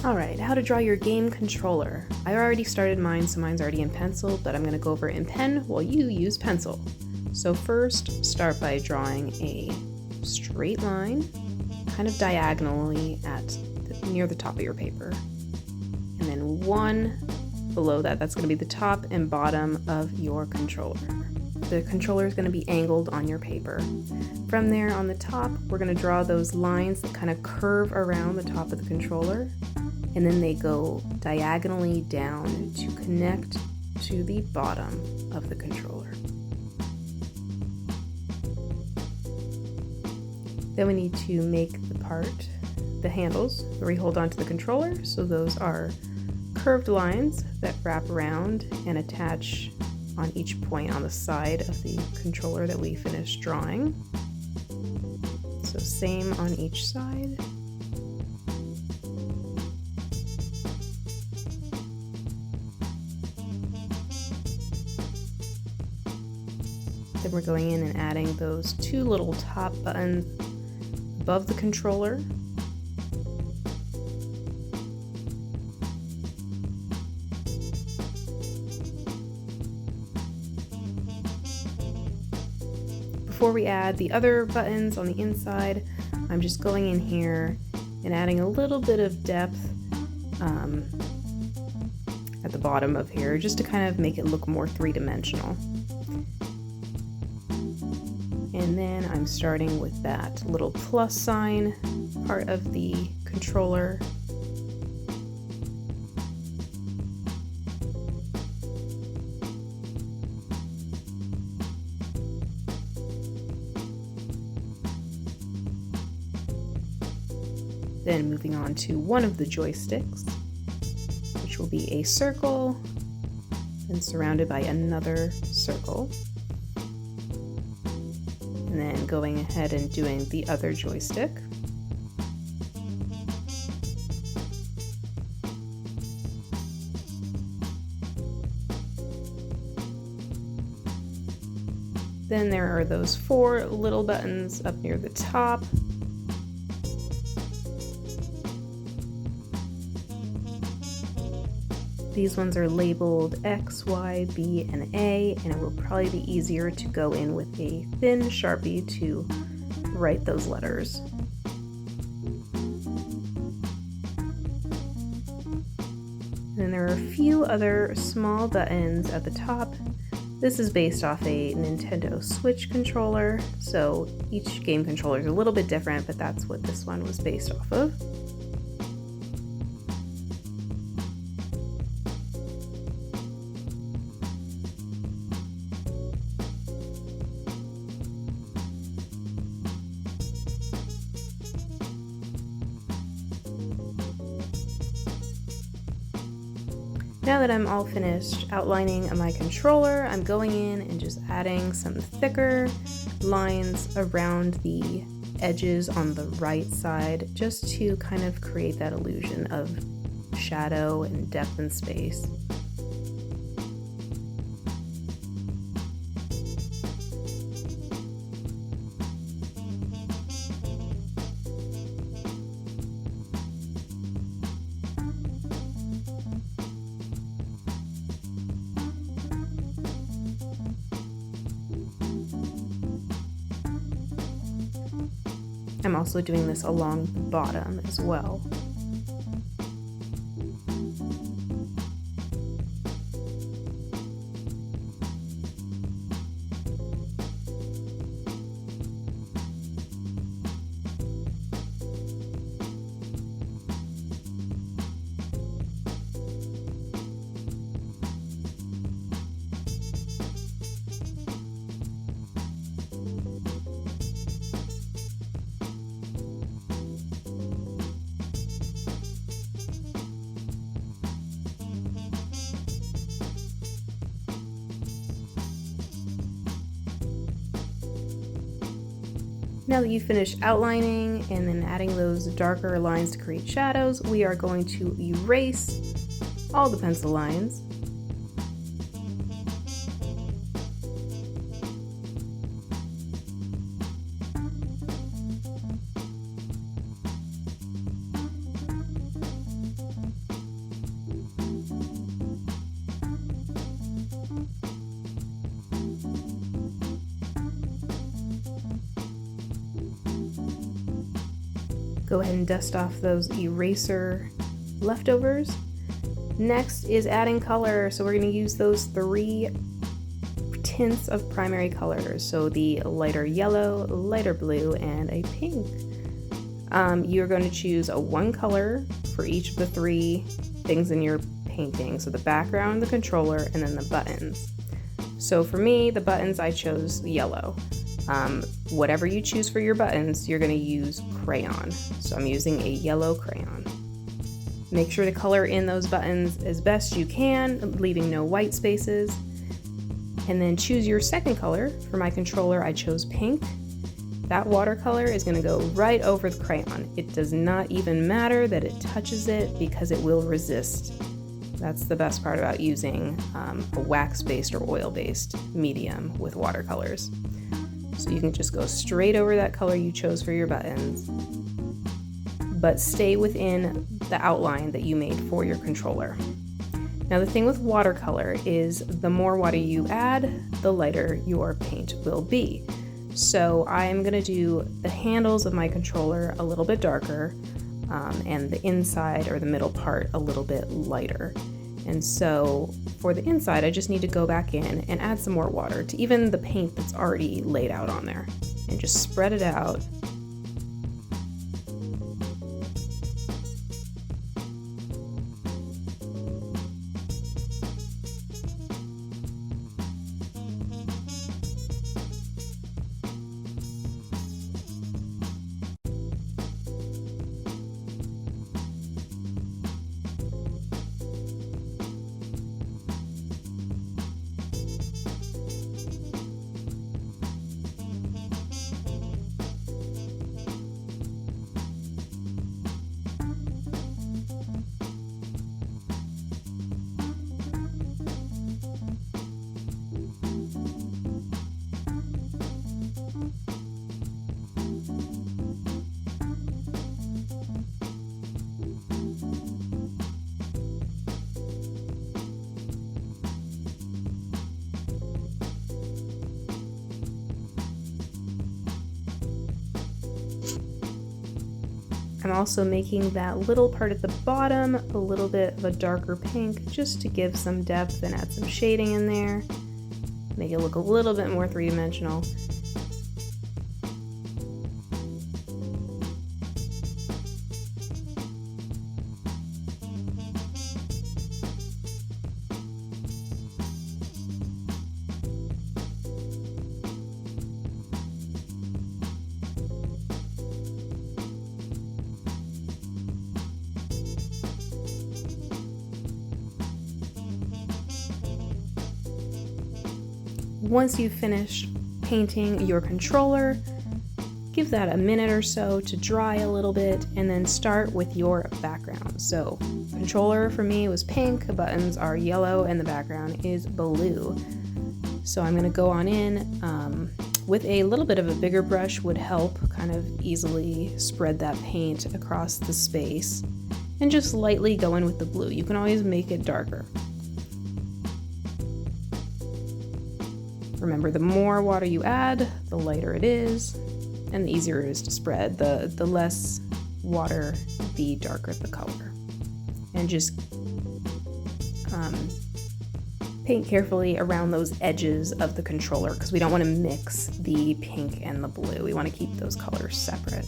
Alright, how to draw your game controller. I already started mine, so mine's already in pencil, but I'm going to go over it in pen while you use pencil. So first, start by drawing a straight line, kind of diagonally near the top of your paper. And then one below that, that's going to be the top and bottom of your controller. The controller is going to be angled on your paper. From there on the top, we're going to draw those lines that kind of curve around the top of the controller, and then they go diagonally down to connect to the bottom of the controller. Then we need to make the handles where we hold onto the controller. So those are curved lines that wrap around and attach on each point on the side of the controller that we finished drawing. So same on each side. Then we're going in and adding those two little top buttons above the controller. Before we add the other buttons on the inside, I'm just going in here and adding a little bit of depth at the bottom of here, just to kind of make it look more three-dimensional. And then I'm starting with that little plus sign part of the controller. Then moving on to one of the joysticks, which will be a circle and surrounded by another circle. And then going ahead and doing the other joystick. Then there are those four little buttons up near the top. These ones are labeled X, Y, B, and A, and it will probably be easier to go in with a thin Sharpie to write those letters. And then there are a few other small buttons at the top. This is based off a Nintendo Switch controller, so each game controller is a little bit different, but that's what this one was based off of. Now that I'm all finished outlining my controller, I'm going in and just adding some thicker lines around the edges on the right side, just to kind of create that illusion of shadow and depth and space. I'm also doing this along the bottom as well. Now that you've finished outlining and then adding those darker lines to create shadows, we are going to erase all the pencil lines. Go ahead and dust off those eraser leftovers. Next is adding color. So we're going to use those 3 tints of primary colors. So the lighter yellow, lighter blue, and a pink. You're going to choose a 1 color for each of the 3 things in your painting. So the background, the controller, and then the buttons. So for me, the buttons, I chose yellow. Whatever you choose for your buttons, you're going to use crayon. So I'm using a yellow crayon. Make sure to color in those buttons as best you can, leaving no white spaces. And then choose your second color. For my controller, I chose pink. That watercolor is going to go right over the crayon. It does not even matter that it touches it because it will resist. That's the best part about using a wax-based or oil-based medium with watercolors. So you can just go straight over that color you chose for your buttons, but stay within the outline that you made for your controller. Now the thing with watercolor is the more water you add, the lighter your paint will be. So I'm gonna do the handles of my controller a little bit darker and the inside or the middle part a little bit lighter. And so for the inside, I just need to go back in and add some more water to even the paint that's already laid out on there and just spread it out. I'm also making that little part at the bottom a little bit of a darker pink just to give some depth and add some shading in there. Make it look a little bit more three-dimensional. Once you've finished painting your controller, give that a minute or so to dry a little bit and then start with your background. So controller for me was pink, the buttons are yellow, and the background is blue. So I'm gonna go on in with a little bit of a bigger brush would help kind of easily spread that paint across the space and just lightly go in with the blue. You can always make it darker. Remember, the more water you add, the lighter it is, and the easier it is to spread. The less water, the darker the color. And just paint carefully around those edges of the controller because we don't want to mix the pink and the blue. We want to keep those colors separate.